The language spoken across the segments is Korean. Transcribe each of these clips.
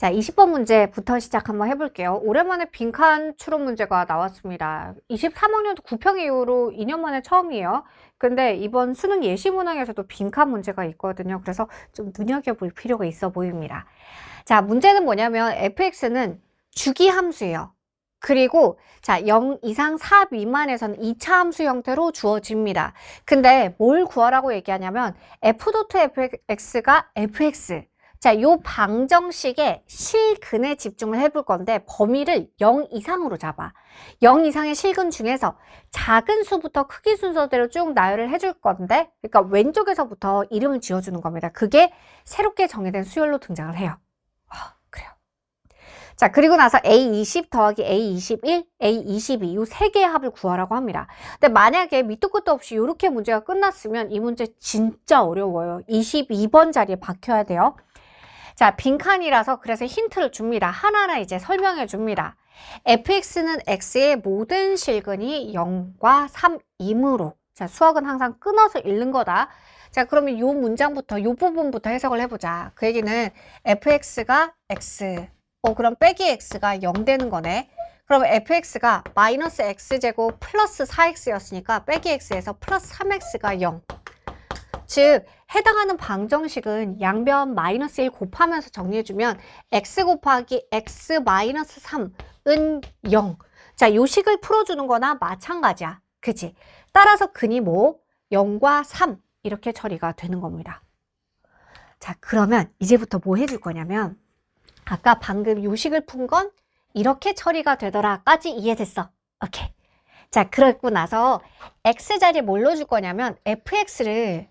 자, 20번 문제부터 시작 한번 해볼게요. 오랜만에 빈칸 추론 문제가 나왔습니다. 23학년도 9평 이후로 2년 만에 처음이에요. 근데 이번 수능 예시 문항에서도 빈칸 문제가 있거든요. 그래서 좀 눈여겨볼 필요가 있어 보입니다. 자, 문제는 뭐냐면 fx는 주기 함수예요. 그리고 자, 0 이상 4 미만에서는 2차 함수 형태로 주어집니다. 근데 뭘 구하라고 얘기하냐면 f.fx가 fx. 자, 요 방정식의 실근에 집중을 해볼 건데 범위를 0 이상으로 잡아. 0 이상의 실근 중에서 작은 수부터 크기 순서대로 쭉 나열을 해줄 건데, 그러니까 왼쪽에서부터 이름을 지어주는 겁니다. 그게 새롭게 정의된 수열로 등장을 해요. 그래요. 자, 그리고 나서 A20 더하기 A21, A22 요 세 개의 합을 구하라고 합니다. 근데 만약에 밑도 끝도 없이 이렇게 문제가 끝났으면 이 문제 진짜 어려워요. 22번 자리에 박혀야 돼요. 자, 빈칸이라서 그래서 힌트를 줍니다. 하나하나 이제 설명해 줍니다. fx는 x의 모든 실근이 0과 3이므로. 자, 수학은 항상 끊어서 읽는 거다. 자, 그러면 요 문장부터, 요 부분부터 해석을 해보자. 그 얘기는 fx가 x. 그럼 빼기 x가 0 되는 거네. 그럼 fx가 마이너스 x제곱 플러스 4x였으니까 빼기 x에서 플러스 3x가 0. 즉 해당하는 방정식은 양변 마이너스 1 곱하면서 정리해주면 x 곱하기 x 마이너스 3은 0. 자, 요 식을 풀어주는 거나 마찬가지야. 그치? 따라서 근이 뭐? 0과 3 이렇게 처리가 되는 겁니다. 자, 그러면 이제부터 뭐 해줄 거냐면 아까 방금 요 식을 푼 건 이렇게 처리가 되더라까지 이해됐어. 오케이. 자, 그러고 나서 x자리에 뭘 넣어줄 거냐면 fx를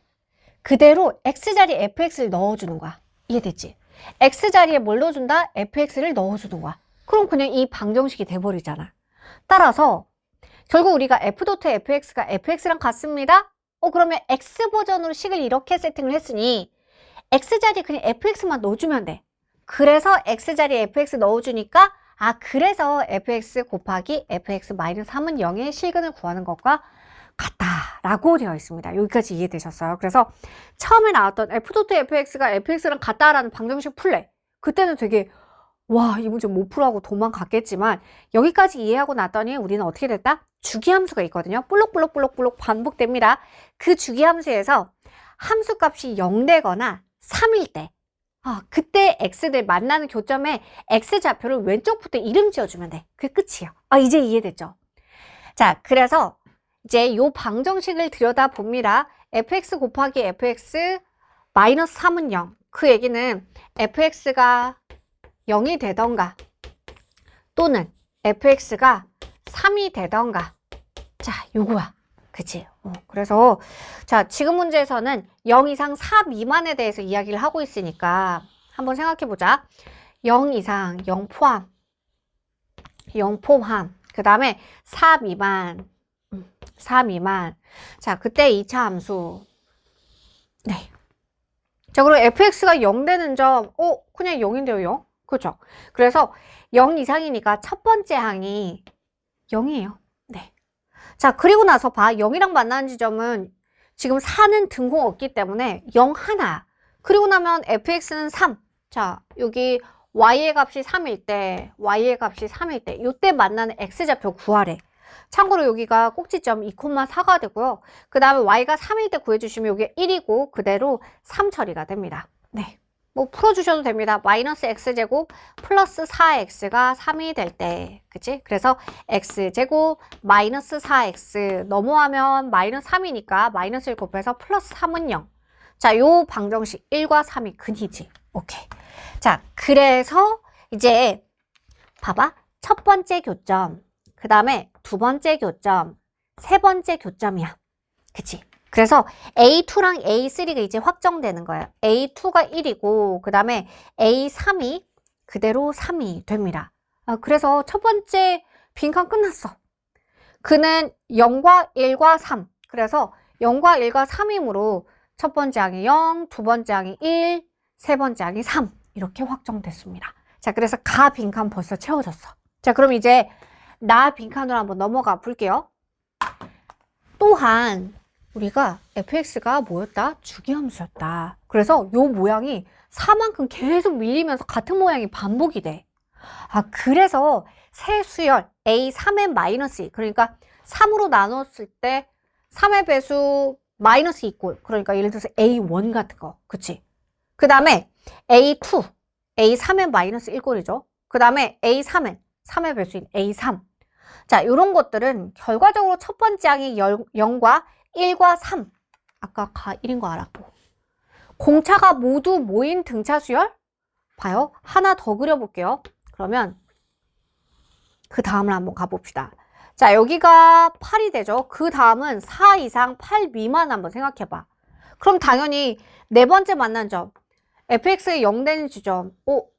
그대로 x자리에 fx를 넣어주는 거야. 이해됐지? x자리에 뭘 넣어준다? fx를 넣어주는 거야. 그럼 그냥 이 방정식이 돼버리잖아. 따라서 결국 우리가 f.fx가 fx랑 같습니다. 그러면 x 버전으로 식을 이렇게 세팅을 했으니 x자리에 그냥 fx만 넣어주면 돼. 그래서 x자리에 fx 넣어주니까 그래서 fx 곱하기 fx 마이너스 3은 0의 실근을 구하는 것과 같다라고 되어 있습니다. 여기까지 이해되셨어요? 그래서 처음에 나왔던 f.fx가 fx랑 같다라는 방정식 풀래. 그때는 되게 와, 이 문제 못 풀어하고 도망갔겠지만 여기까지 이해하고 났더니 우리는 어떻게 됐다? 주기함수가 있거든요. 볼록볼록 반복됩니다. 그 주기함수에서 함수값이 0 되거나 3일 때 그때 x들 만나는 교점에 x좌표를 왼쪽부터 이름 지어주면 돼. 그게 끝이에요. 이제 이해됐죠? 자, 그래서 이제 요 방정식을 들여다봅니다. fx 곱하기 fx 마이너스 3은 0. 그 얘기는 fx가 0이 되던가 또는 fx가 3이 되던가. 자, 요거야. 그치? 그래서 자, 지금 문제에서는 0 이상 4 미만에 대해서 이야기를 하고 있으니까 한번 생각해보자. 0 이상, 0 포함, 0 포함. 그 다음에 4 미만. 4 미만. 자, 그때 2차 함수. 네. 자, 그리고 fx가 0 되는 점, 그냥 0인데요, 0? 그죠? 그래서 0 이상이니까 첫 번째 항이 0이에요. 네. 자, 그리고 나서 봐. 0이랑 만나는 지점은 지금 4는 등공 없기 때문에 0 하나. 그리고 나면 fx는 3. 자, 여기 y의 값이 3일 때, y의 값이 3일 때, 요때 만나는 x좌표 구하래. 참고로 여기가 꼭지점 2,4가 되고요. 그 다음에 y가 3일 때 구해주시면 여기 1이고 그대로 3 처리가 됩니다. 네, 뭐 풀어주셔도 됩니다. 마이너스 x제곱 플러스 4x가 3이 될 때, 그치? 그래서 x제곱 마이너스 4x 넘어가면 마이너스 3이니까 마이너스 1 곱해서 플러스 3은 0. 자, 요 방정식 1과 3이 근이지. 오케이. 자, 그래서 이제 봐봐. 첫 번째 교점, 그 다음에 두 번째 교점, 세 번째 교점이야. 그치? 그래서 A2랑 A3가 이제 확정되는 거예요. A2가 1이고 그 다음에 A3이 그대로 3이 됩니다. 그래서 첫 번째 빈칸 끝났어. 그는 0과 1과 3. 그래서 0과 1과 3이므로 첫 번째 항이 0, 두 번째 항이 1, 세 번째 항이 3. 이렇게 확정됐습니다. 자, 그래서 가 빈칸 벌써 채워졌어. 자, 그럼 이제 나 빈칸으로 한번 넘어가 볼게요. 또한 우리가 fx가 뭐였다? 주기함수였다. 그래서 요 모양이 4만큼 계속 밀리면서 같은 모양이 반복이 돼. 그래서 세 수열 A3n-2 그러니까 3으로 나눴을 때 3의 배수 마이너스 2꼴 그러니까 예를 들어서 A1 같은 거 그치? 그 다음에 A2 A3n-1꼴이죠. 그 다음에 A3n 3의 배수인 A3 자 요런 것들은 결과적으로 첫 번째 항이 0과 1과 3 아까 1인 거 알았고 공차가 모두 모인 등차 수열 봐요. 하나 더 그려볼게요. 그러면 그 다음을 한번 가봅시다. 자 여기가 8이 되죠. 그 다음은 4 이상 8 미만 한번 생각해봐. 그럼 당연히 네 번째 만난 점 fx의 0 되는 지점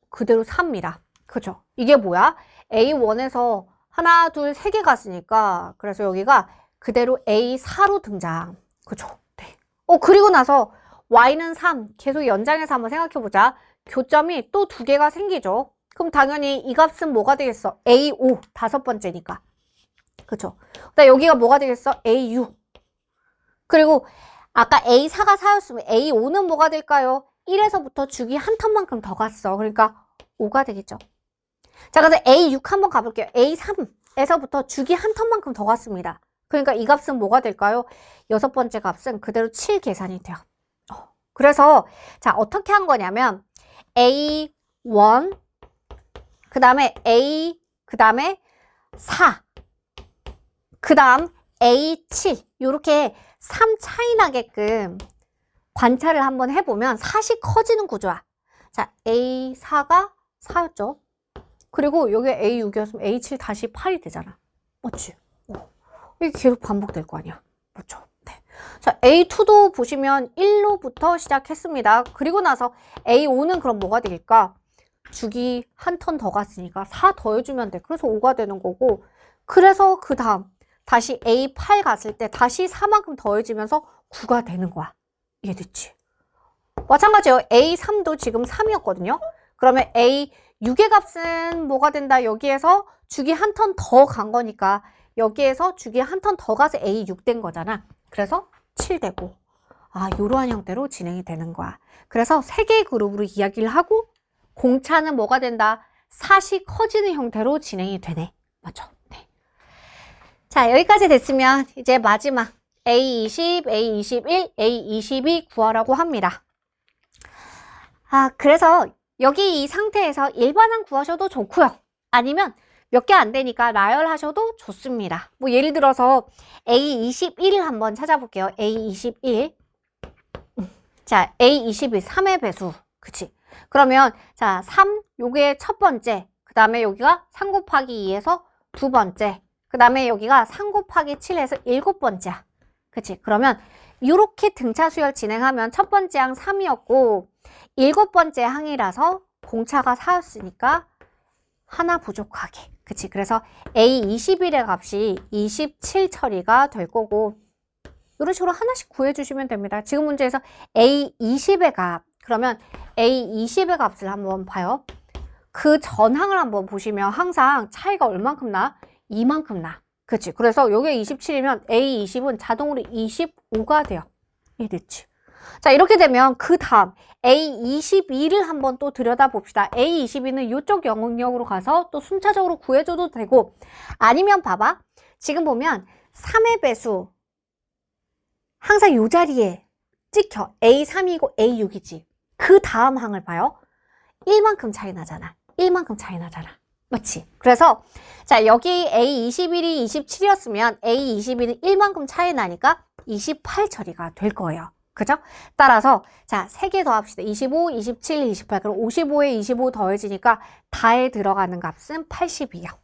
그대로 3입니다. 그죠? 이게 뭐야? A1에서 하나 둘 세 개 갔으니까 그래서 여기가 그대로 A4로 등장. 그죠? 네. 그리고 나서 y는 3 계속 연장해서 한번 생각해보자. 교점이 또 두 개가 생기죠. 그럼 당연히 이 값은 뭐가 되겠어? A5 다섯 번째니까. 그쵸? 그다음 여기가 뭐가 되겠어? A6 그리고 아까 A4가 4였으면 A5는 뭐가 될까요? 1에서부터 주기 한 턴만큼 더 갔어. 그러니까 5가 되겠죠. 자, 그래서 A6 한번 가볼게요. A3에서부터 주기 한 턴만큼 더 갔습니다. 그러니까 이 값은 뭐가 될까요? 여섯 번째 값은 그대로 7 계산이 돼요. 그래서 자 어떻게 한 거냐면 A1 그 다음에 A 그 다음에 4 그 다음 A7 이렇게 3 차이 나게끔 관찰을 한번 해보면 4씩 커지는 구조야. 자 A4가 4였죠. 그리고 여기 A6이었으면 A7 다시 8이 되잖아. 맞지? 이게 계속 반복될 거 아니야. 맞죠? 네. 자 A2도 보시면 1로부터 시작했습니다. 그리고 나서 A5는 그럼 뭐가 될까? 주기 한 턴 더 갔으니까 4 더해주면 돼. 그래서 5가 되는 거고 그래서 그 다음 다시 A8 갔을 때 다시 4만큼 더해지면서 9가 되는 거야. 이해됐지? 마찬가지예요. A3도 지금 3이었거든요. 그러면 A6의 값은 뭐가 된다? 여기에서 주기 한 턴 더 간 거니까 여기에서 주기 한 턴 더 가서 A6 된 거잖아. 그래서 7 되고 이러한 형태로 진행이 되는 거야. 그래서 세 개의 그룹으로 이야기를 하고 공차는 뭐가 된다? 4씩 커지는 형태로 진행이 되네. 맞죠? 네. 자 여기까지 됐으면 이제 마지막 A20, A21, A22 구하라고 합니다. 그래서 여기 이 상태에서 일반항 구하셔도 좋고요. 아니면 몇 개 안 되니까 나열하셔도 좋습니다. 뭐 예를 들어서 A21을 한번 찾아볼게요. A21 자 A21 3의 배수 그치? 그러면 자 3 요게 첫 번째 그 다음에 여기가 3 곱하기 2에서 두 번째 그 다음에 여기가 3 곱하기 7에서 일곱 번째야. 그치? 그러면 이렇게 등차 수열 진행하면 첫 번째 항 3이었고 일곱 번째 항이라서 공차가 4였으니까 하나 부족하게 그치? 그래서 A21의 값이 27 처리가 될 거고 이런 식으로 하나씩 구해주시면 됩니다. 지금 문제에서 A20의 값 그러면 A20의 값을 한번 봐요. 그 전항을 한번 보시면 항상 차이가 얼만큼 나? 이만큼 나. 그치? 그래서 여기가 27이면 A20은 자동으로 25가 돼요. 이해됐지? 자 이렇게 되면 그 다음 A22를 한번 또 들여다봅시다. A22는 이쪽 영역으로 가서 또 순차적으로 구해줘도 되고 아니면 봐봐. 지금 보면 3의 배수 항상 이 자리에 찍혀. A3이고 A6이지. 그 다음 항을 봐요. 1만큼 차이 나잖아. 1만큼 차이 나잖아. 맞지? 그래서 자 여기 A21이 27이었으면 A22는 1만큼 차이 나니까 28 처리가 될 거예요. 그죠? 따라서 자 3개 더 합시다. 25, 27, 28 그럼 55에 25 더해지니까 다에 들어가는 값은 80이에요.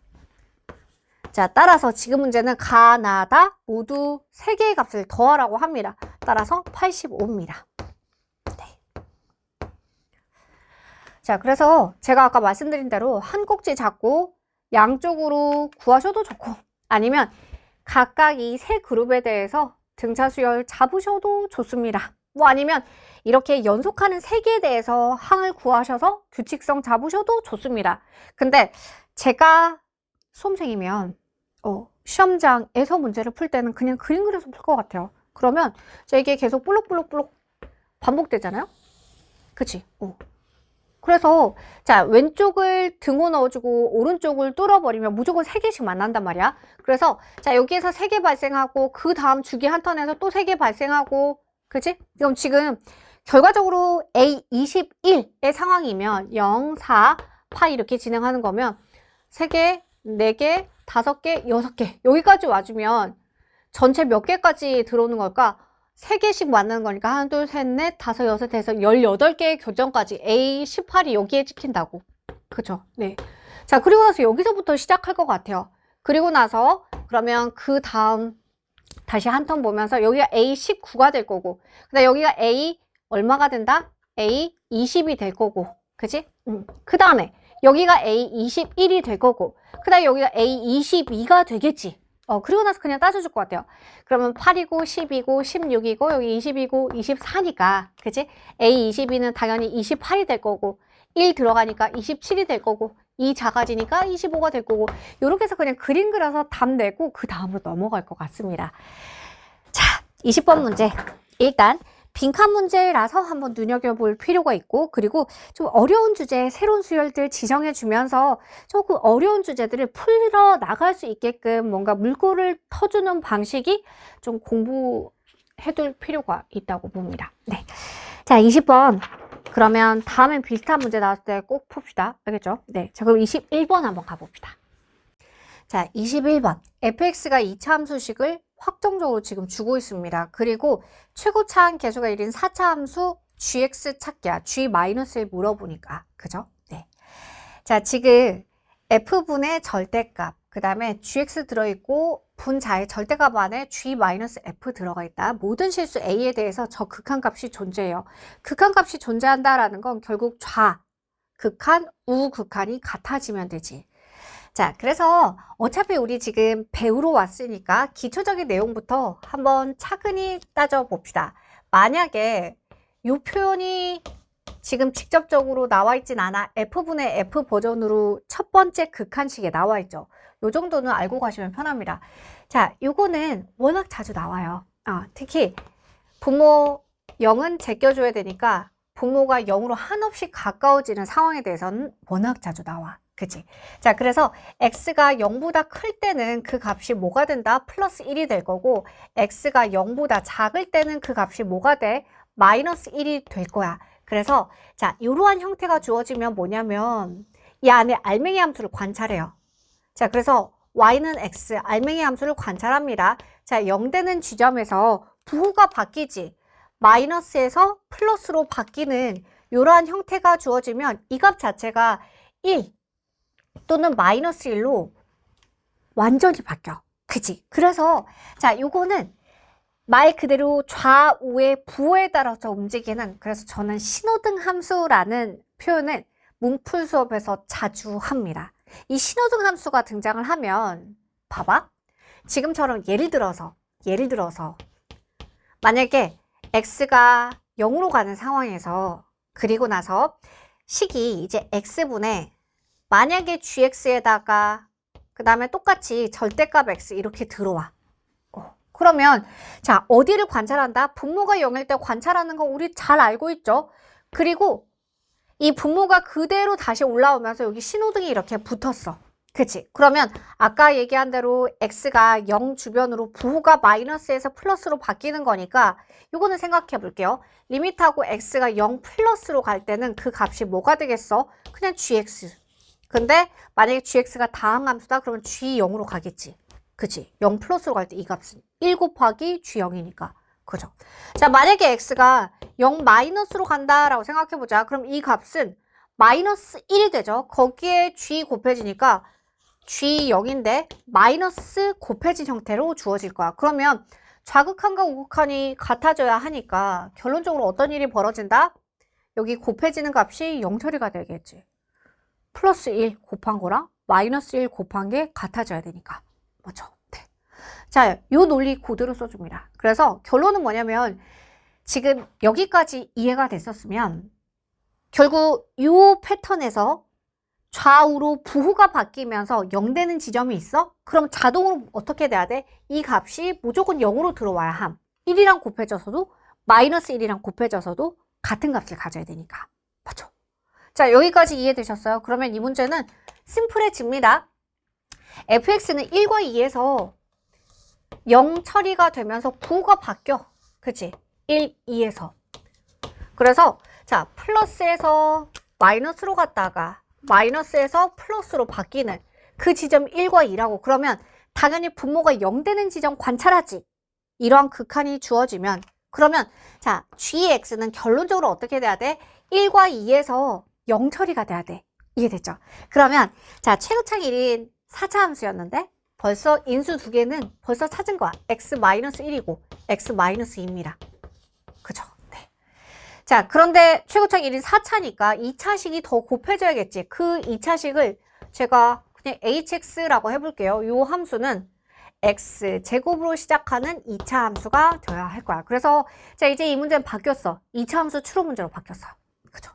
자 따라서 지금 문제는 가나다 모두 3개의 값을 더하라고 합니다. 따라서 85입니다. 자 그래서 제가 아까 말씀드린 대로 한 꼭지 잡고 양쪽으로 구하셔도 좋고 아니면 각각 이 세 그룹에 대해서 등차 수열 잡으셔도 좋습니다. 뭐 아니면 이렇게 연속하는 세 개에 대해서 항을 구하셔서 규칙성 잡으셔도 좋습니다. 근데 제가 수험생이면 시험장에서 문제를 풀 때는 그냥 그림 그려서 풀 것 같아요. 그러면 이게 계속 볼록볼록 반복되잖아요. 그치? 그래서 자, 왼쪽을 등호 넣어주고 오른쪽을 뚫어버리면 무조건 3개씩 만난단 말이야. 그래서 자, 여기에서 3개 발생하고 그 다음 주기 한 턴에서 또 3개 발생하고, 그치? 그럼 지금 결과적으로 A21의 상황이면 0, 4, 8 이렇게 진행하는 거면 3개, 4개, 5개, 6개 여기까지 와주면 전체 몇 개까지 들어오는 걸까? 3개씩 만나는 거니까 하나, 둘, 셋, 넷, 다섯, 여섯 해서 18개의 교정까지 A18이 여기에 찍힌다고. 그죠? 네. 자, 그리고 나서 여기서부터 시작할 것 같아요. 그리고 나서 그러면 그 다음 다시 한 턴 보면서 여기가 A19가 될 거고, 그다음 여기가 A 얼마가 된다? A20이 될 거고, 그지? 그 다음에 여기가 A21이 될 거고, 그 다음에 여기가 A22가 되겠지. 그리고 나서 그냥 따져줄 것 같아요. 그러면 8이고 10이고 16이고 여기 20이고 24니까, 그치? A22는 당연히 28이 될 거고, 1 들어가니까 27이 될 거고, 2 작아지니까 25가 될 거고, 요렇게 해서 그냥 그림 그려서 답 내고 그 다음으로 넘어갈 것 같습니다. 자, 20번 문제. 일단 빈칸 문제라서 한번 눈여겨볼 필요가 있고, 그리고 좀 어려운 주제, 새로운 수열들 지정해 주면서 조금 어려운 주제들을 풀어 나갈 수 있게끔 뭔가 물꼬를 터주는 방식이 좀 공부해둘 필요가 있다고 봅니다. 네. 자, 20번. 그러면 다음엔 비슷한 문제 나왔을 때 꼭 풉시다. 알겠죠? 네. 자, 그럼 21번 한번 가봅시다. 자, 21번. fx가 2차 함수식을 확정적으로 지금 주고 있습니다. 그리고 최고차항 계수가 1인 4차 함수 gx 찾기야. g-를 물어보니까. 그죠? 네. 자, 지금 f분의 절대값, 그 다음에 gx 들어있고 분자의 절대값 안에 g-f 들어가 있다. 모든 실수 a에 대해서 저 극한값이 존재해요. 극한값이 존재한다라는 건 결국 좌극한, 우극한이 같아지면 되지. 자, 그래서 어차피 우리 지금 배우러 왔으니까 기초적인 내용부터 한번 차근히 따져봅시다. 만약에 이 표현이 지금 직접적으로 나와 있진 않아. F분의 F 버전으로 첫 번째 극한식에 나와 있죠. 요 정도는 알고 가시면 편합니다. 자, 요거는 워낙 자주 나와요. 특히 분모 0은 제껴줘야 되니까 분모가 0으로 한없이 가까워지는 상황에 대해서는 워낙 자주 나와. 그치? 자, 그래서 x가 0보다 클 때는 그 값이 뭐가 된다? 플러스 1이 될 거고, x가 0보다 작을 때는 그 값이 뭐가 돼? 마이너스 1이 될 거야. 그래서 자, 이러한 형태가 주어지면 뭐냐면 이 안에 알맹이 함수를 관찰해요. 자, 그래서 y는 x, 알맹이 함수를 관찰합니다. 자, 0 되는 지점에서 부호가 바뀌지. 마이너스에서 플러스로 바뀌는 이러한 형태가 주어지면 이 값 자체가 1 또는 마이너스 1로 완전히 바뀌어. 그치? 그래서 자, 요거는 말 그대로 좌우의 부호에 따라서 움직이는, 그래서 저는 신호등 함수라는 표현을 문풀 수업에서 자주 합니다. 이 신호등 함수가 등장을 하면 봐봐. 지금처럼 예를 들어서 만약에 x가 0으로 가는 상황에서, 그리고 나서 식이 이제 x분의 만약에 gx에다가 그 다음에 똑같이 절대값 x 이렇게 들어와. 그러면 자, 어디를 관찰한다? 분모가 0일 때 관찰하는 거 우리 잘 알고 있죠? 그리고 이 분모가 그대로 다시 올라오면서 여기 신호등이 이렇게 붙었어. 그치? 그러면 아까 얘기한 대로 x가 0 주변으로 부호가 마이너스에서 플러스로 바뀌는 거니까 이거는 생각해 볼게요. 리미트하고 x가 0 플러스로 갈 때는 그 값이 뭐가 되겠어? 그냥 gx. 근데 만약에 gx가 다항함수다 그러면 g0으로 가겠지. 그치? 0 플러스로 갈 때 이 값은 1 곱하기 g0이니까. 그죠? 자, 만약에 x가 0 마이너스로 간다라고 생각해보자. 그럼 이 값은 마이너스 1이 되죠. 거기에 g 곱해지니까 g0인데 마이너스 곱해진 형태로 주어질 거야. 그러면 좌극한과 우극한이 같아져야 하니까 결론적으로 어떤 일이 벌어진다? 여기 곱해지는 값이 0 처리가 되겠지. 플러스 1 곱한 거랑 마이너스 1 곱한 게 같아져야 되니까. 맞죠? 네. 자, 요 논리 그대로 써줍니다. 그래서 결론은 뭐냐면 지금 여기까지 이해가 됐었으면 결국 요 패턴에서 좌우로 부호가 바뀌면서 0 되는 지점이 있어? 그럼 자동으로 어떻게 돼야 돼? 이 값이 무조건 0으로 들어와야 함. 1이랑 곱해져서도 마이너스 1이랑 곱해져서도 같은 값을 가져야 되니까. 맞죠? 자, 여기까지 이해되셨어요? 그러면 이 문제는 심플해집니다. fx는 1과 2에서 0 처리가 되면서 부호가 바뀌어. 그치? 1, 2에서. 그래서 자, 플러스에서 마이너스로 갔다가 마이너스에서 플러스로 바뀌는 그 지점 1과 2라고. 그러면 당연히 분모가 0 되는 지점 관찰하지. 이러한 극한이 주어지면 그러면 자, gx는 결론적으로 어떻게 돼야 돼? 1과 2에서 0 처리가 돼야 돼. 이해됐죠? 그러면 자, 최고창 1인 4차 함수였는데 벌써 인수 두 개는 벌써 찾은 거야. x-1이고 x-2입니다. 그죠? 네. 자, 그런데 최고창 1인 4차니까 2차식이 더 곱해져야겠지. 그 2차식을 제가 그냥 hx라고 해볼게요. 이 함수는 x제곱으로 시작하는 2차 함수가 되어야 할 거야. 그래서 자, 이제 이 문제는 바뀌었어. 2차 함수 추론 문제로 바뀌었어. 그죠?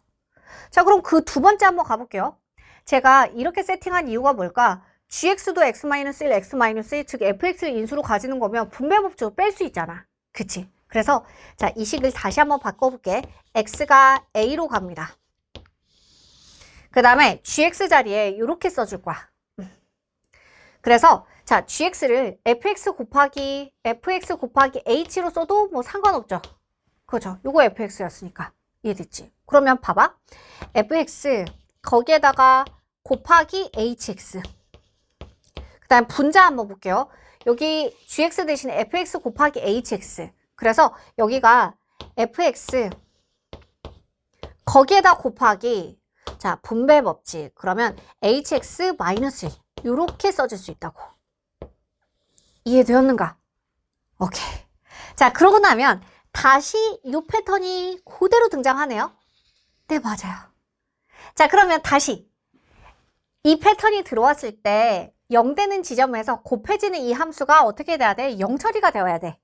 자, 그럼 그 두 번째 한번 가볼게요. 제가 이렇게 세팅한 이유가 뭘까? gx도 x-1, x-2, 즉 fx를 인수로 가지는 거면 분배법칙으로 뺄 수 있잖아. 그치? 그래서 자, 이 식을 다시 한번 바꿔볼게. x가 a로 갑니다. 그 다음에 gx 자리에 이렇게 써줄 거야. 그래서 자, gx를 fx 곱하기 h로 써도 뭐 상관없죠. 그죠? 요거 fx였으니까. 이해됐지? 그러면 봐봐. fx 거기에다가 곱하기 hx. 그 다음 분자 한번 볼게요. 여기 gx 대신에 fx 곱하기 hx. 그래서 여기가 fx 거기에다 곱하기 자, 분배 법칙. 그러면 hx 마이너스 1 이렇게 써줄 수 있다고. 이해되었는가? 오케이. 자, 그러고 나면 다시 이 패턴이 그대로 등장하네요. 네, 맞아요. 자, 그러면 다시 이 패턴이 들어왔을 때 0 되는 지점에서 곱해지는 이 함수가 어떻게 돼야 돼? 0 처리가 되어야 돼.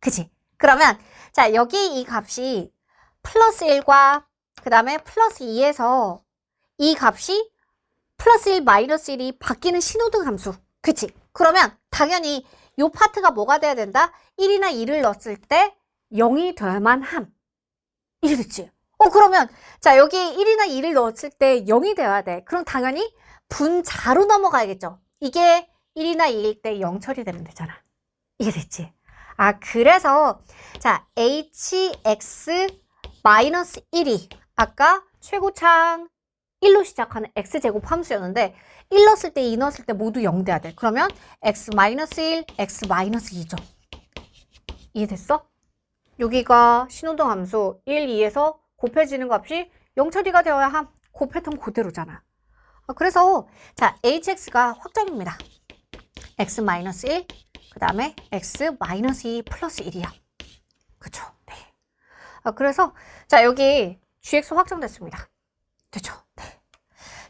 그치? 그러면 자, 여기 이 값이 플러스 1과 그 다음에 플러스 2에서 이 값이 플러스 1, 마이너스 1이 바뀌는 신호등 함수. 그치? 그러면 당연히 이 파트가 뭐가 돼야 된다? 1이나 2를 넣었을 때 0이 돼야만 함. 이해됐지? 그러면 자, 여기 1이나 2를 넣었을 때 0이 돼야 돼. 그럼 당연히 분자로 넘어가야겠죠. 이게 1이나 2일 때 0 처리되면 되잖아. 이해됐지? 아, 그래서 자, hx-1이 아까 최고창 1로 시작하는 x제곱 함수였는데 1 넣었을 때 2 넣었을 때 모두 0 돼야 돼. 그러면 x-1, x-2죠. 이해됐어? 여기가 신호등 함수 1, 2에서 곱해지는 값이 0 처리가 되어야 함. 그 패턴 그대로잖아. 그래서 자, hx가 확정입니다. x-1 그 다음에 x-2 플러스 1이야. 그쵸? 네. 그래서 자, 여기 gx 확정됐습니다. 됐죠? 네.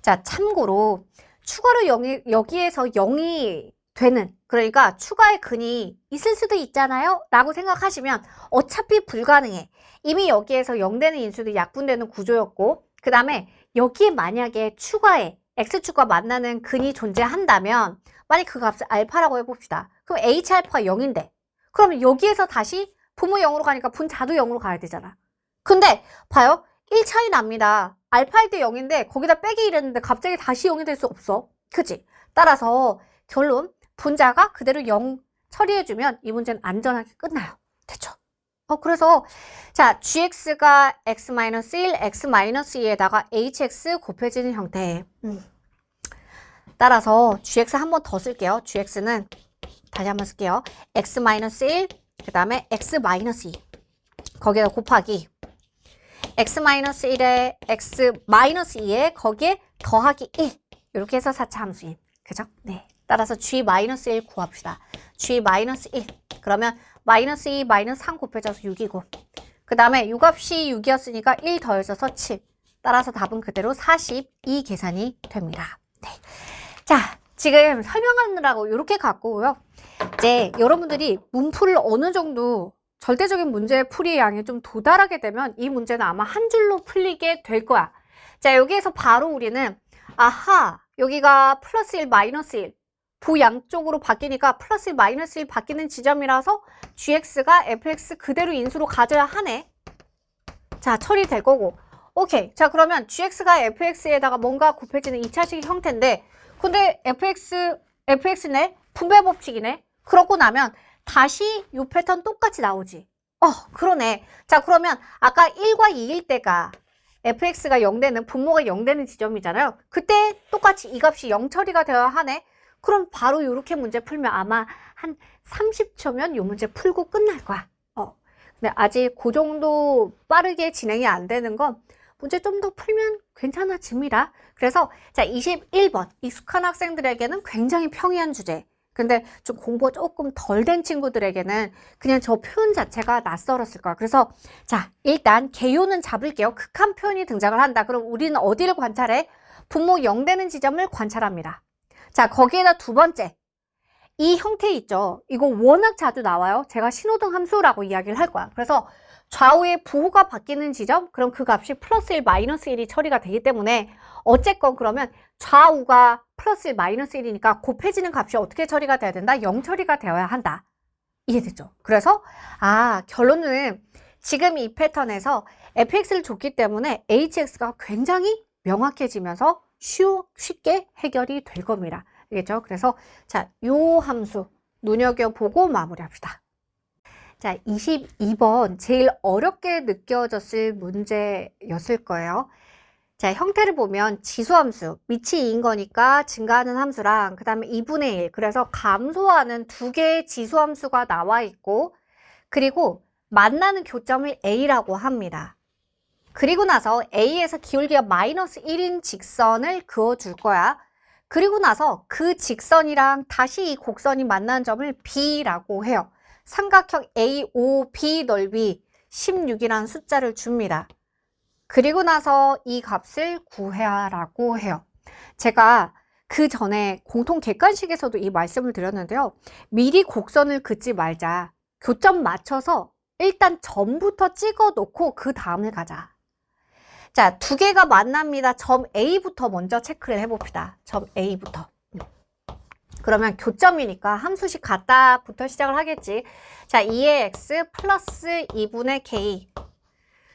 자, 참고로 추가로 여기에서 0이 되는, 그러니까 추가의 근이 있을 수도 있잖아요? 라고 생각하시면 어차피 불가능해. 이미 여기에서 0 되는 인수도 약분되는 구조였고, 그 다음에 여기에 만약에 추가에 x축과 만나는 근이 존재한다면 만약 그 값을 알파라고 해봅시다. 그럼 h알파가 0인데 그러면 여기에서 다시 분모 0으로 가니까 분자도 0으로 가야 되잖아. 근데 봐요. 1 차이 납니다. 알파일 때 0인데 거기다 빼기 이랬는데 갑자기 다시 0이 될 수 없어. 그치? 따라서 결론 분자가 그대로 0 처리해주면 이 문제는 안전하게 끝나요. 됐죠? 그래서 자, gx가 x-1, x-2에다가 hx 곱해지는 형태. 따라서 gx 한 번 더 쓸게요. gx는 다시 한번 쓸게요. x-1, 그 다음에 x-2 거기에다 곱하기 x-1에 x-2에 거기에 더하기 1 이렇게 해서 4차 함수인. 그죠? 네. 따라서 g-1 구합시다. g-1 그러면 마이너스 2, 마이너스 3 곱해져서 6이고 그 다음에 요 값이 6이었으니까 1 더해져서 7. 따라서 답은 그대로 42 계산이 됩니다. 네. 자, 지금 설명하느라고 이렇게 갔고요. 이제 여러분들이 문풀을 어느 정도 절대적인 문제 풀이 양이 좀 도달하게 되면 이 문제는 아마 한 줄로 풀리게 될 거야. 자, 여기에서 바로 우리는 아하, 여기가 플러스 1, 마이너스 1 부 양쪽으로 바뀌니까 플러스 1, 마이너스 1 바뀌는 지점이라서 gx가 fx 그대로 인수로 가져야 하네. 자, 처리될 거고. 오케이. 자, 그러면 gx가 fx에다가 뭔가 곱해지는 2차식 형태인데, 근데 fx네? 분배 법칙이네? 그러고 나면 다시 이 패턴 똑같이 나오지. 그러네. 자, 그러면 아까 1과 2일 때가 fx가 0되는, 분모가 0되는 지점이잖아요. 그때 똑같이 이 값이 0 처리가 되어야 하네. 그럼 바로 이렇게 문제 풀면 아마 한 30초면 이 문제 풀고 끝날 거야. 근데 아직 그 정도 빠르게 진행이 안 되는 건 문제 좀 더 풀면 괜찮아집니다. 그래서 자, 21번 익숙한 학생들에게는 굉장히 평이한 주제. 근데 좀 공부가 조금 덜 된 친구들에게는 그냥 저 표현 자체가 낯설었을 거야. 그래서 자, 일단 개요는 잡을게요. 극한 표현이 등장을 한다. 그럼 우리는 어디를 관찰해? 분모 0 되는 지점을 관찰합니다. 자, 거기에다 두 번째. 이 형태 있죠? 이거 워낙 자주 나와요. 제가 신호등 함수라고 이야기를 할 거야. 그래서 좌우의 부호가 바뀌는 지점, 그럼 그 값이 플러스 1, 마이너스 1이 처리가 되기 때문에 어쨌건 그러면 좌우가 플러스 1, 마이너스 1이니까 곱해지는 값이 어떻게 처리가 돼야 된다? 0 처리가 되어야 한다. 이해됐죠? 그래서 결론은 지금 이 패턴에서 fx를 줬기 때문에 hx가 굉장히 명확해지면서 쉽게 해결이 될 겁니다. 알겠죠? 그래서 자, 요 함수 눈여겨보고 마무리합시다. 자, 22번 제일 어렵게 느껴졌을 문제였을 거예요. 자, 형태를 보면 지수함수, 밑이 2인 거니까 증가하는 함수랑 그 다음에 2분의 1, 그래서 감소하는 두 개의 지수함수가 나와 있고, 그리고 만나는 교점을 A라고 합니다. 그리고 나서 A에서 기울기가 마이너스 1인 직선을 그어줄 거야. 그리고 나서 그 직선이랑 다시 이 곡선이 만나는 점을 B라고 해요. 삼각형 AOB 넓이 16이라는 숫자를 줍니다. 그리고 나서 이 값을 구해라고 해요. 제가 그 전에 공통 객관식에서도 이 말씀을 드렸는데요. 미리 곡선을 긋지 말자. 교점 맞춰서 일단 점부터 찍어 놓고 그 다음을 가자. 자, 두 개가 만납니다. 점 A부터 먼저 체크를 해봅시다. 점 A부터. 그러면 교점이니까 함수식 같다부터 시작을 하겠지. 자, 2의 x 플러스 2분의 k.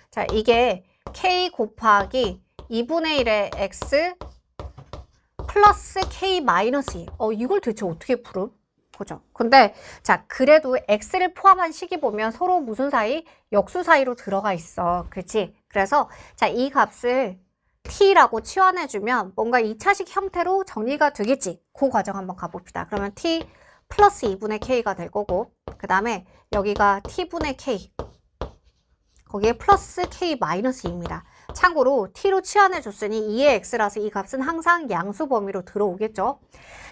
자, 이게 k 곱하기 2분의 1의 x 플러스 k 마이너스 2. 이걸 대체 어떻게 풀음? 그죠? 근데 자, 그래도 x를 포함한 식이 보면 서로 무슨 사이? 역수 사이로 들어가 있어. 그렇지? 그래서 자, 이 값을 t라고 치환해주면 뭔가 2차식 형태로 정리가 되겠지. 그 과정 한번 가봅시다. 그러면 t 플러스 2분의 k가 될 거고, 그 다음에 여기가 t분의 k, 거기에 플러스 k 마이너스 2입니다. 참고로 t로 치환해줬으니 2의 x라서 이 값은 항상 양수 범위로 들어오겠죠.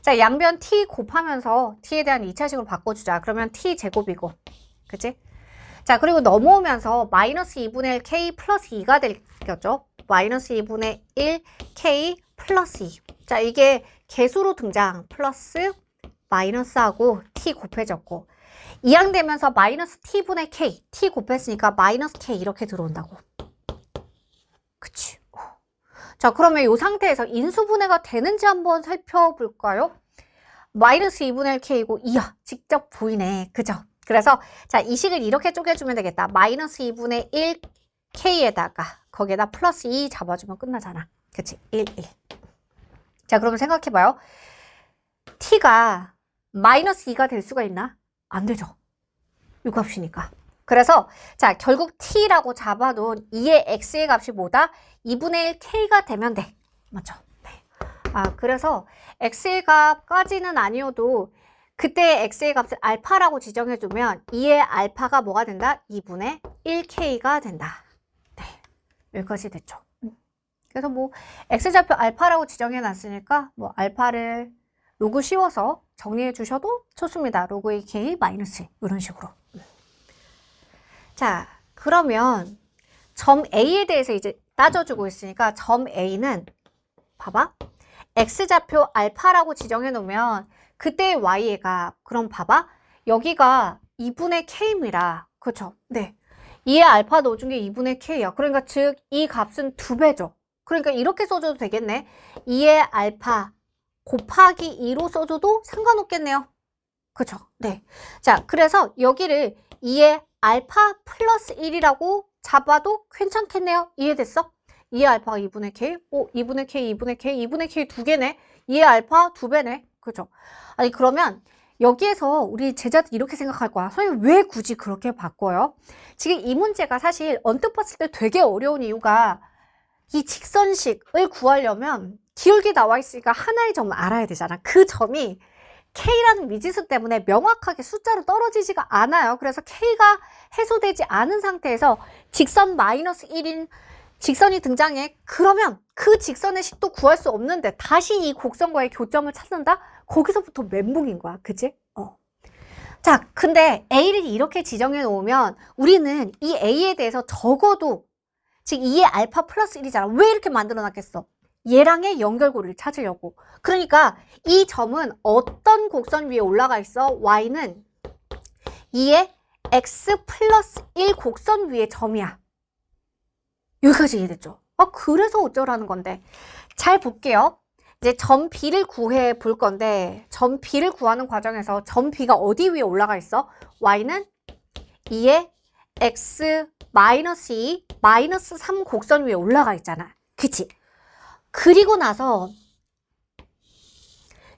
자, 양변 t 곱하면서 t에 대한 2차식으로 바꿔주자. 그러면 t 제곱이고, 그치? 자, 그리고 넘어오면서 마이너스 2분의 1 k 플러스 2가 되겠죠. 마이너스 2분의 1 k 플러스 2. 자, 이게 개수로 등장. 플러스 마이너스하고 t 곱해졌고, 이항되면서 마이너스 t분의 k, t 곱했으니까 마이너스 k 이렇게 들어온다고. 그치? 자, 그러면 이 상태에서 인수분해가 되는지 한번 살펴볼까요? 마이너스 2분의 1 k이고, 이야, 직접 보이네. 그죠? 그래서 자, 이 식을 이렇게 쪼개주면 되겠다. 마이너스 2분의 1 k에다가 거기에다 플러스 2 잡아주면 끝나잖아. 그치? 1, 1. 자, 그러면 생각해봐요. t가 마이너스 2가 될 수가 있나? 안 되죠. 이 값이니까. 그래서 자, 결국 t라고 잡아둔 2의 x의 값이 뭐다? 2분의 1 k가 되면 돼. 맞죠? 네. 그래서 x의 값까지는 아니어도 그때 x의 값을 알파라고 지정해주면 2의 알파가 뭐가 된다? 2분의 1k가 된다. 네, 여기까지 됐죠. 그래서 뭐 x좌표 알파라고 지정해놨으니까 뭐 알파를 로그 씌워서 정리해 주셔도 좋습니다. 로그 2k 마이너스 이런 식으로. 자, 그러면 점 A에 대해서 이제 따져주고 있으니까 점 A는 봐봐. x좌표 알파라고 지정해 놓으면 그때의 y의 값. 그럼 봐봐. 여기가 2분의 k입니다. 그렇죠? 네. 2의 알파 넣어준 게 2분의 k야. 그러니까 즉 이 값은 2배죠. 그러니까 이렇게 써줘도 되겠네. 2의 알파 곱하기 2로 써줘도 상관없겠네요. 그렇죠? 네. 자, 그래서 여기를 2의 알파 플러스 1이라고 잡아도 괜찮겠네요. 이해됐어? 2의 알파가 2분의 K, 2분의 K, 2분의 K, 2분의 K 두 개네. 2의 알파 두 배네. 그죠? 아니 그러면 여기에서 우리 제자들 이렇게 생각할 거야. 선생님 왜 굳이 그렇게 바꿔요? 지금 이 문제가 사실 언뜻 봤을 때 되게 어려운 이유가 이 직선식을 구하려면 기울기 나와 있으니까 하나의 점을 알아야 되잖아. 그 점이 K라는 미지수 때문에 명확하게 숫자로 떨어지지가 않아요. 그래서 K가 해소되지 않은 상태에서 직선 마이너스 1인 직선이 등장해. 그러면 그 직선의 식도 구할 수 없는데 다시 이 곡선과의 교점을 찾는다? 거기서부터 멘붕인 거야. 그치? 자, 근데 A를 이렇게 지정해 놓으면 우리는 이 A에 대해서 적어도 즉 2의 알파 플러스 1이잖아. 왜 이렇게 만들어 놨겠어? 얘랑의 연결고리를 찾으려고. 그러니까 이 점은 어떤 곡선 위에 올라가 있어? Y는 2의 x 플러스 1 곡선 위의 점이야. 여기까지 이해됐죠? 그래서 어쩌라는 건데. 잘 볼게요. 이제 점 B를 구해 볼 건데 점 B를 구하는 과정에서 점 B가 어디 위에 올라가 있어? Y는 2의 x 마이너스 2, 마이너스 3 곡선 위에 올라가 있잖아. 그치? 그리고 나서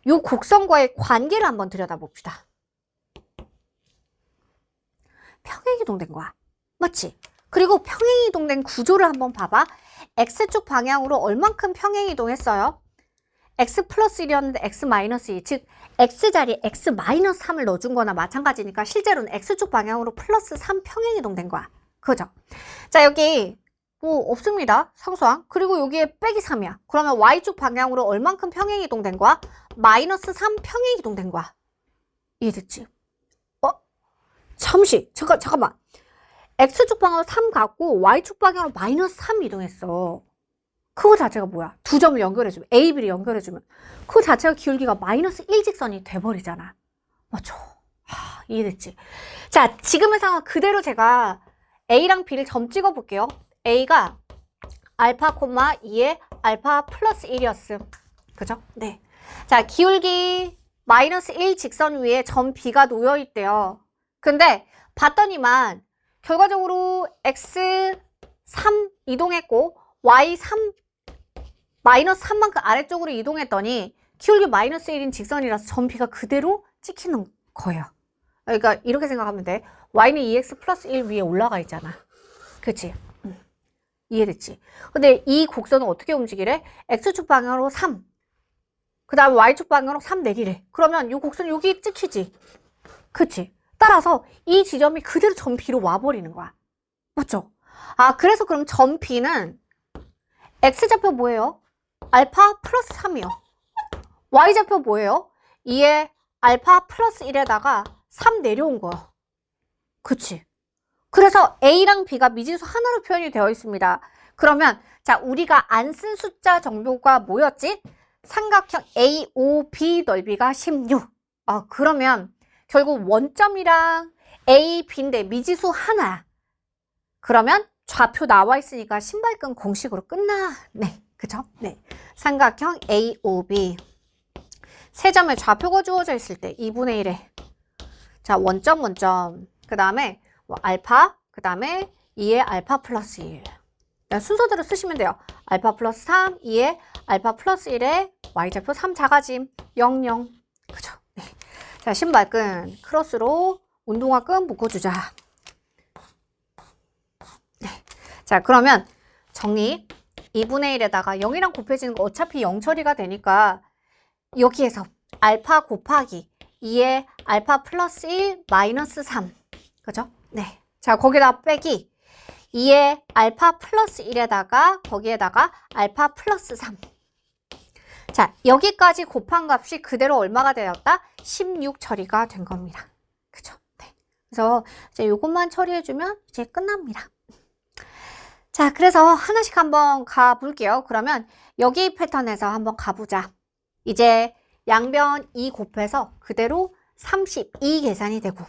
이 곡선과의 관계를 한번 들여다봅시다. 평행이동된 거야. 맞지? 그리고 평행이동된 구조를 한번 봐봐. X축 방향으로 얼만큼 평행이동했어요? X 플러스 1이었는데 X 마이너스 2. 즉 X자리에 X 마이너스 3을 넣어준 거나 마찬가지니까 실제로는 X축 방향으로 플러스 3 평행이동된 거야. 그죠? 자, 여기 뭐 없습니다. 상수항. 그리고 여기에 빼기 3이야. 그러면 Y축 방향으로 얼만큼 평행이동된 거야? 마이너스 3 평행이동된 거야. 이해됐지? 잠시. 잠깐만. X축 방향으로 3 갖고 Y축 방향으로 마이너스 3 이동했어. 그거 자체가 뭐야? 두 점을 연결해주면, A, B를 연결해주면 그 자체가 기울기가 마이너스 1직선이 돼버리잖아. 맞죠? 이해됐지? 자, 지금의 상황 그대로 제가 A랑 B를 점 찍어볼게요. A가 알파, 2의 알파 플러스 1이었음. 그죠? 네. 자, 기울기 마이너스 1 직선 위에 점 B가 놓여있대요. 근데 봤더니만 결과적으로 X 3 이동했고 Y 3 마이너스 3만큼 아래쪽으로 이동했더니 기울기 마이너스 1인 직선이라서 점 B가 그대로 찍히는 거예요. 그러니까 이렇게 생각하면 돼. Y는 2X 플러스 1 위에 올라가 있잖아. 그치? 이해됐지? 근데 이 곡선은 어떻게 움직이래? X축 방향으로 3. 그 다음에 Y축 방향으로 3 내리래. 그러면 이 곡선 여기 찍히지? 그치? 따라서 이 지점이 그대로 점 B로 와버리는 거야. 맞죠? 그래서 그럼 점 B는 X좌표 뭐예요? 알파 플러스 3이요. Y좌표 뭐예요? 2의 알파 플러스 1에다가 3 내려온 거야. 그치? 그래서 A랑 B가 미지수 하나로 표현이 되어 있습니다. 그러면 자, 우리가 안 쓴 숫자 정보가 뭐였지? 삼각형 AOB 넓이가 16. 그러면 결국 원점이랑 A, B인데 미지수 하나야. 그러면 좌표 나와 있으니까 신발끈 공식으로 끝나네. 그죠? 네. 삼각형 AOB. 세 점의 좌표가 주어져 있을 때 2분의 1에 자, 원점. 그 다음에 알파, 그 다음에 2의 알파 플러스 1. 순서대로 쓰시면 돼요. 알파 플러스 3, 2의 알파 플러스 1에 Y좌표 3 작아짐, 0, 0. 그죠? 네. 자, 신발끈 크로스로 운동화끈 묶어주자. 네. 자, 그러면 정리. 2분의 1에다가 0이랑 곱해지는 거 어차피 0 처리가 되니까 여기에서 알파 곱하기 2의 알파 플러스 1 마이너스 3. 그죠? 네. 자, 거기다 빼기 2의 알파 플러스 1에다가 거기에다가 알파 플러스 3. 자, 여기까지 곱한 값이 그대로 얼마가 되었다? 16 처리가 된 겁니다. 그죠? 네. 그래서 이제 요것만 처리해주면 이제 끝납니다. 자, 그래서 하나씩 한번 가볼게요. 그러면 여기 패턴에서 한번 가보자. 이제 양변 2 곱해서 그대로 32 계산이 되고.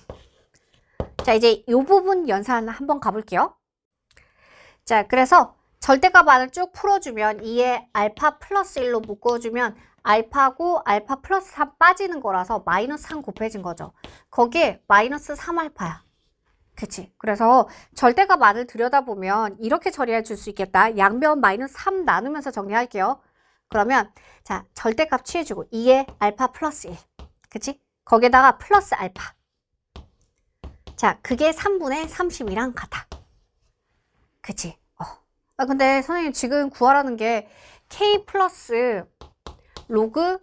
자, 이제 이 부분 연산 한번 가볼게요. 자, 그래서 절대값 안을 쭉 풀어주면 2의 알파 플러스 1로 묶어주면 알파고 알파 플러스 3 빠지는 거라서 마이너스 3 곱해진 거죠. 거기에 마이너스 3알파야. 그치. 그래서 절대값안을 들여다보면 이렇게 처리해 줄 수 있겠다. 양변 마이너스 3 나누면서 정리할게요. 그러면 자, 절대값 취해주고 2에 알파 플러스 1. 그치? 거기에다가 플러스 알파. 자, 그게 3분의 30이랑 같아. 그치? 근데 선생님 지금 구하라는 게 K 플러스 로그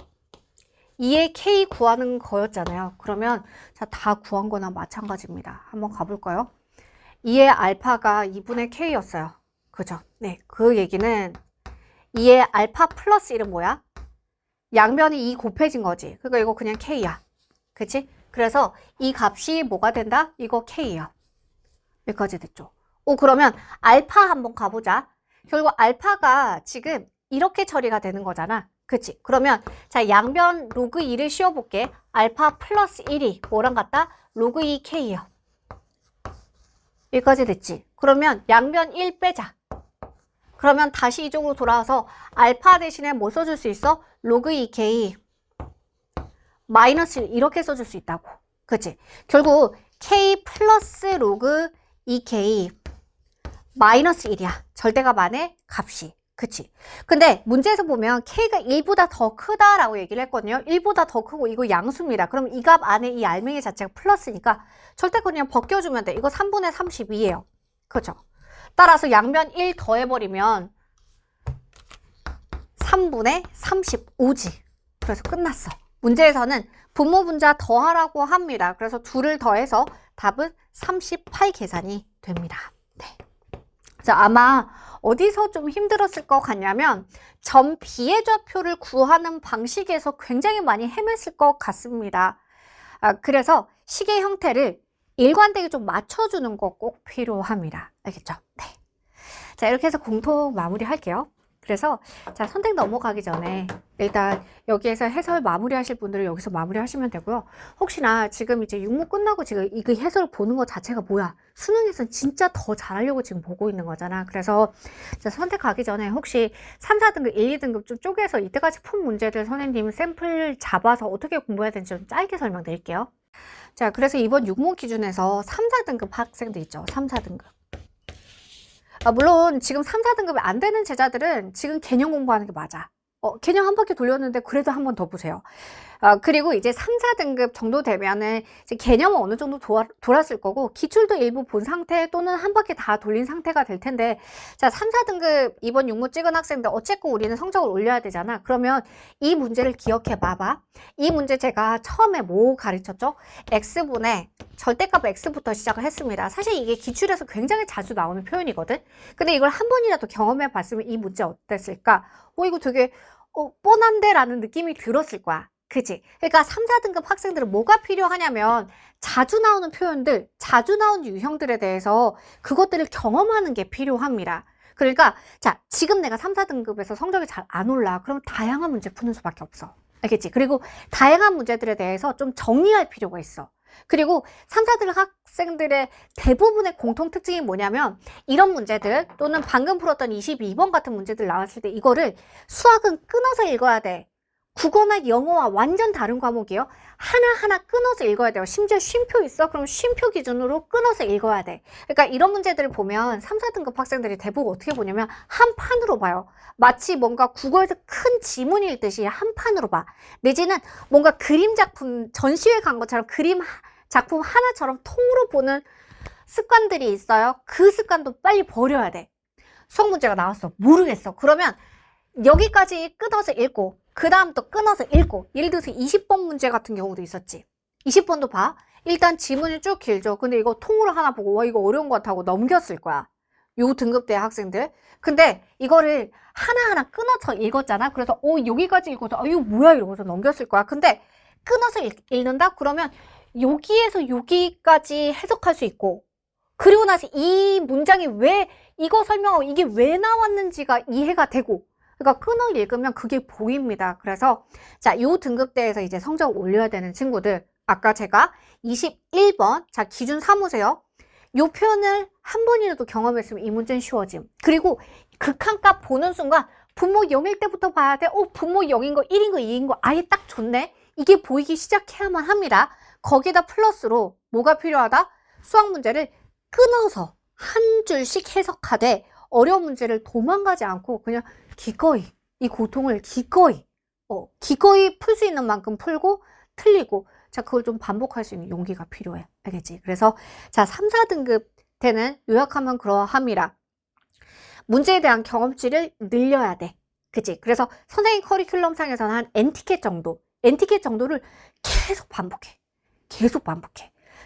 2의 K 구하는 거였잖아요. 그러면 자, 다 구한 거나 마찬가지입니다. 한번 가볼까요? 2의 알파가 2분의 K였어요. 그죠? 네, 그 얘기는 2의 알파 플러스 1은 뭐야? 양변이 2 곱해진 거지. 그러니까 이거 그냥 K야. 그치? 그래서 이 값이 뭐가 된다? 이거 K야. 여기까지 됐죠? 그러면 알파 한번 가보자. 결국 알파가 지금 이렇게 처리가 되는 거잖아. 그치? 그러면 자, 양변 로그 2를 씌워볼게. 알파 플러스 1이 뭐랑 같다? 로그 2K요. 여기까지 됐지? 그러면 양변 1 빼자. 그러면 다시 이쪽으로 돌아와서 알파 대신에 뭐 써줄 수 있어? 로그 2K 마이너스 1 이렇게 써줄 수 있다고. 그치? 결국 K 플러스 로그 2K 마이너스 1이야. 절대값 안에 값이. 그치? 근데 문제에서 보면 K가 1보다 더 크다라고 얘기를 했거든요. 1보다 더 크고 이거 양수입니다. 그럼 이 값 안에 이 알맹이 자체가 플러스니까 절대값 그냥 벗겨주면 돼. 이거 3분의 32예요. 그죠? 따라서 양변 1 더해버리면 3분의 35지. 그래서 끝났어. 문제에서는 분모 분자 더하라고 합니다. 그래서 둘을 더해서 답은 38 계산이 됩니다. 네. 자, 아마 어디서 좀 힘들었을 것 같냐면 점 B의 좌표를 구하는 방식에서 굉장히 많이 헤맸을 것 같습니다. 그래서 식의 형태를 일관되게 좀 맞춰주는 거 꼭 필요합니다. 알겠죠? 네. 자, 이렇게 해서 공통 마무리 할게요. 그래서 자, 선택 넘어가기 전에 일단 여기에서 해설 마무리 하실 분들은 여기서 마무리 하시면 되고요. 혹시나 지금 이제 육모 끝나고 지금 이거 해설 보는 것 자체가 뭐야? 수능에서는 진짜 더 잘하려고 지금 보고 있는 거잖아. 그래서 자, 선택하기 전에 혹시 3, 4등급, 1, 2등급 좀 쪼개서 이때까지 푼 문제들 선생님 샘플 잡아서 어떻게 공부해야 되는지 좀 짧게 설명드릴게요. 자, 그래서 이번 육모 기준에서 3, 4등급 학생들 있죠. 3, 4등급. 물론 지금 3, 4등급이 안 되는 제자들은 지금 개념 공부하는 게 맞아. 개념 한 바퀴 돌렸는데 그래도 한 번 더 보세요. 그리고 이제 3, 4등급 정도 되면은 이제 개념은 어느 정도 돌았을 거고 기출도 일부 본 상태 또는 한 바퀴 다 돌린 상태가 될 텐데 자, 3, 4등급 이번 육모 찍은 학생들 어쨌건 우리는 성적을 올려야 되잖아. 그러면 이 문제를 기억해 봐봐. 이 문제 제가 처음에 뭐 가르쳤죠? X분의 절대값 X부터 시작을 했습니다. 사실 이게 기출에서 굉장히 자주 나오는 표현이거든. 근데 이걸 한 번이라도 경험해 봤으면 이 문제 어땠을까? 이거 되게 뻔한데 라는 느낌이 들었을 거야. 그치? 그러니까 3, 4등급 학생들은 뭐가 필요하냐면 자주 나오는 표현들, 자주 나오는 유형들에 대해서 그것들을 경험하는 게 필요합니다. 그러니까 자, 지금 내가 3, 4등급에서 성적이 잘 안 올라. 그럼 다양한 문제 푸는 수밖에 없어. 알겠지? 그리고 다양한 문제들에 대해서 좀 정리할 필요가 있어. 그리고 3, 4등급 학생들의 대부분의 공통 특징이 뭐냐면 이런 문제들 또는 방금 풀었던 22번 같은 문제들 나왔을 때 이거를 수학은 끊어서 읽어야 돼. 국어나 영어와 완전 다른 과목이에요. 하나하나 끊어서 읽어야 돼요. 심지어 쉼표 있어? 그럼 쉼표 기준으로 끊어서 읽어야 돼. 그러니까 이런 문제들을 보면 3, 4등급 학생들이 대부분 어떻게 보냐면 한 판으로 봐요. 마치 뭔가 국어에서 큰 지문 읽듯이 한 판으로 봐. 내지는 뭔가 그림 작품, 전시회 간 것처럼 그림 작품 하나처럼 통으로 보는 습관들이 있어요. 그 습관도 빨리 버려야 돼. 수학 문제가 나왔어. 모르겠어. 그러면 여기까지 끊어서 읽고 그 다음 또 끊어서 읽고 예를 들어서 20번 문제 같은 경우도 있었지. 20번도 봐. 일단 지문이 쭉 길죠. 근데 이거 통으로 하나 보고 와 이거 어려운 것 같다고 넘겼을 거야. 요 등급대 학생들. 근데 이거를 하나하나 끊어서 읽었잖아. 그래서 여기까지 읽어서 이거 뭐야 이러고서 넘겼을 거야. 근데 끊어서 읽는다? 그러면 여기에서 여기까지 해석할 수 있고 그리고 나서 이 문장이 왜 이거 설명하고 이게 왜 나왔는지가 이해가 되고 그러니까 끊어 읽으면 그게 보입니다. 그래서 자, 요 등급대에서 이제 성적을 올려야 되는 친구들 아까 제가 21번 자, 기준 삼으세요. 요 표현을 한 번이라도 경험했으면 이 문제는 쉬워짐. 그리고 극한값 보는 순간 분모 0일 때부터 봐야 돼. 분모 0인 거, 1인 거, 2인 거 아예 딱 좋네. 이게 보이기 시작해야만 합니다. 거기다 플러스로 뭐가 필요하다? 수학 문제를 끊어서 한 줄씩 해석하되 어려운 문제를 도망가지 않고 그냥 기꺼이 이 고통을 기꺼이 풀 수 있는 만큼 풀고 틀리고 자 그걸 좀 반복할 수 있는 용기가 필요해. 알겠지? 그래서 자 3, 4등급 때는 요약하면 그러함이라. 문제에 대한 경험치를 늘려야 돼. 그치? 그래서 선생님 커리큘럼상에서는 한 N티켓 정도를 계속 반복해.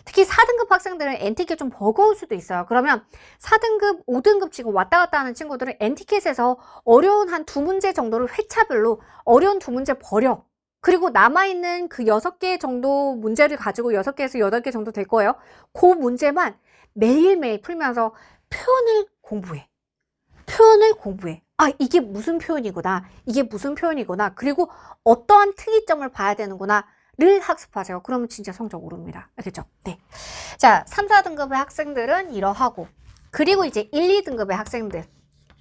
특히 4등급 학생들은 N티켓 좀 버거울 수도 있어요. 그러면 4등급, 5등급 지금 왔다 갔다 하는 친구들은 N티켓에서 어려운 한 2문제 정도를 회차별로 어려운 2문제 버려. 그리고 남아있는 그 6개 정도 문제를 가지고 6개에서 8개 정도 될 거예요. 그 문제만 매일매일 풀면서 표현을 공부해. 아, 이게 무슨 표현이구나. 그리고 어떠한 특이점을 봐야 되는구나를 학습하세요. 그러면 진짜 성적 오릅니다. 알겠죠? 네. 자, 3, 4등급의 학생들은 이러하고. 그리고 이제 1, 2등급의 학생들.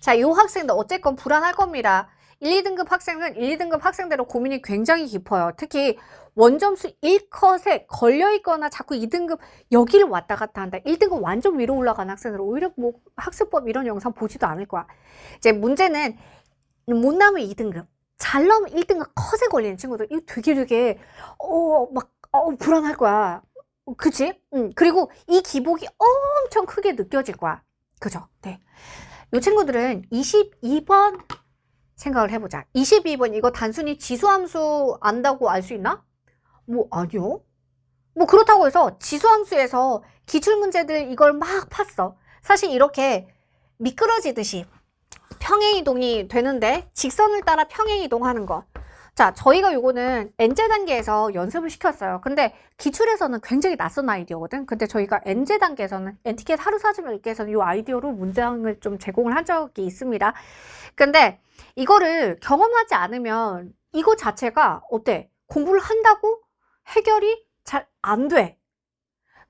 자, 요 학생들 어쨌건 불안할 겁니다. 1, 2등급 학생은 1, 2등급 학생대로 고민이 굉장히 깊어요. 특히 원점수 1컷에 걸려있거나 자꾸 2등급 여기를 왔다 갔다 한다. 1등급 완전 위로 올라가는 학생들은 오히려 뭐 학습법 이런 영상 보지도 않을 거야. 이제 문제는 못 나오면 2등급, 잘 나오면 1등급 컷에 걸리는 친구들. 이거 되게 불안할 거야. 그치? 그리고 이 기복이 엄청 크게 느껴질 거야. 그죠? 네. 이 친구들은 22번 생각을 해보자. 22번 이거 단순히 지수함수 안다고 알 수 있나? 뭐 아니요. 뭐 그렇다고 해서 지수함수에서 기출문제들 이걸 막 팠어. 사실 이렇게 미끄러지듯이 평행이동이 되는데 직선을 따라 평행이동하는 거. 자, 저희가 요거는 N제 단계에서 연습을 시켰어요. 근데 기출에서는 굉장히 낯선 아이디어거든. 근데 저희가 N제 단계에서는 N티켓 하루 사주면 읽기에서는 요 아이디어로 문장을 좀 제공을 한 적이 있습니다. 근데 이거를 경험하지 않으면 이거 자체가 어때? 공부를 한다고 해결이 잘 안 돼.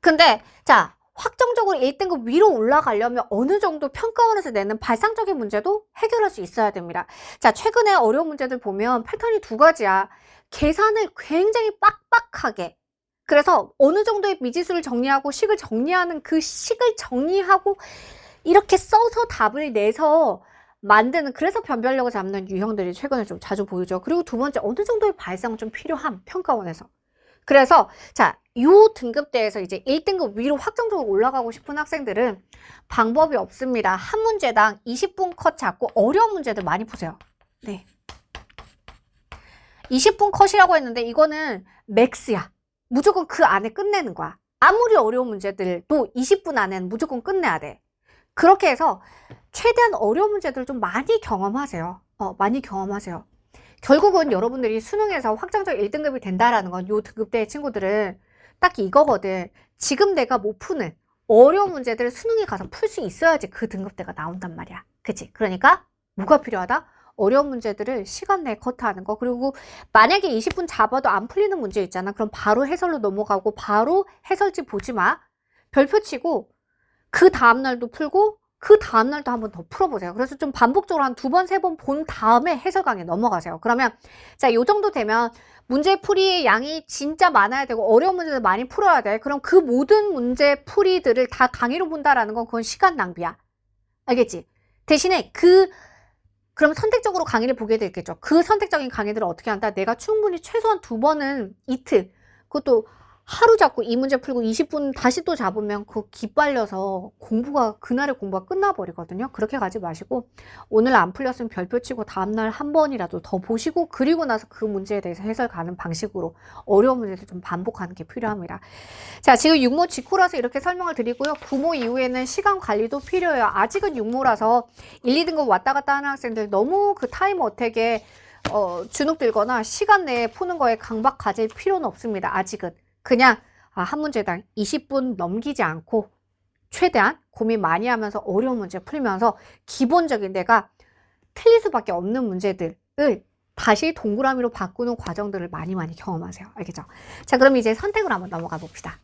근데 자, 확정적으로 1등급 위로 올라가려면 어느 정도 평가원에서 내는 발상적인 문제도 해결할 수 있어야 됩니다. 자, 최근에 어려운 문제들 보면 패턴이 2가지야. 계산을 굉장히 빡빡하게. 그래서 어느 정도의 미지수를 정리하고 식을 정리하는 그 식을 정리하고 이렇게 써서 답을 내서 만드는, 그래서 변별력을 잡는 유형들이 최근에 좀 자주 보이죠. 그리고 2번째, 어느 정도의 발상은 좀 필요함, 평가원에서. 그래서 자, 요 등급대에서 이제 1등급 위로 확정적으로 올라가고 싶은 학생들은 방법이 없습니다. 한 문제당 20분 컷 잡고 어려운 문제들 많이 푸세요. 네. 20분 컷이라고 했는데 이거는 맥스야. 무조건 그 안에 끝내는 거야. 아무리 어려운 문제들도 20분 안에는 무조건 끝내야 돼. 그렇게 해서 최대한 어려운 문제들 좀 많이 경험하세요. 많이 경험하세요. 결국은 여러분들이 수능에서 확정적 1등급이 된다라는 건 요 등급대의 친구들은 딱 이거거든. 지금 내가 못 푸는 어려운 문제들을 수능에 가서 풀 수 있어야지 그 등급대가 나온단 말이야. 그치? 그러니까 뭐가 필요하다? 어려운 문제들을 시간 내에 커트하는 거. 그리고 만약에 20분 잡아도 안 풀리는 문제 있잖아. 그럼 바로 해설로 넘어가고 바로 해설지 보지 마. 별표 치고 그 다음날도 풀고 그 다음날도 한번 더 풀어보세요. 그래서 좀 반복적으로 한 2번, 3번 본 다음에 해설 강의 넘어가세요. 그러면 자, 요 정도 되면 문제 풀이의 양이 진짜 많아야 되고 어려운 문제들 많이 풀어야 돼. 그럼 그 모든 문제 풀이들을 다 강의로 본다라는 건 그건 시간 낭비야. 알겠지? 대신에 그럼 선택적으로 강의를 보게 되겠죠. 그 선택적인 강의들을 어떻게 한다? 내가 충분히 최소한 2번은 이틀, 그것도 하루 잡고 이 문제 풀고 20분 다시 또 잡으면 그거 기빨려서 그날의 공부가 끝나버리거든요. 그렇게 가지 마시고 오늘 안 풀렸으면 별표 치고 다음날 한 번이라도 더 보시고 그리고 나서 그 문제에 대해서 해설 가는 방식으로 어려운 문제를 좀 반복하는 게 필요합니다. 자, 지금 육모 직후라서 이렇게 설명을 드리고요. 구모 이후에는 시간 관리도 필요해요. 아직은 육모라서 1, 2등급 왔다 갔다 하는 학생들 너무 그 타임 어택에 주눅 들거나 시간 내에 푸는 거에 강박 가질 필요는 없습니다. 아직은. 그냥 한 문제당 20분 넘기지 않고 최대한 고민 많이 하면서 어려운 문제 풀면서 기본적인 내가 틀릴 수밖에 없는 문제들을 다시 동그라미로 바꾸는 과정들을 많이 경험하세요. 알겠죠? 자, 그럼 이제 선택을 한번 넘어가 봅시다.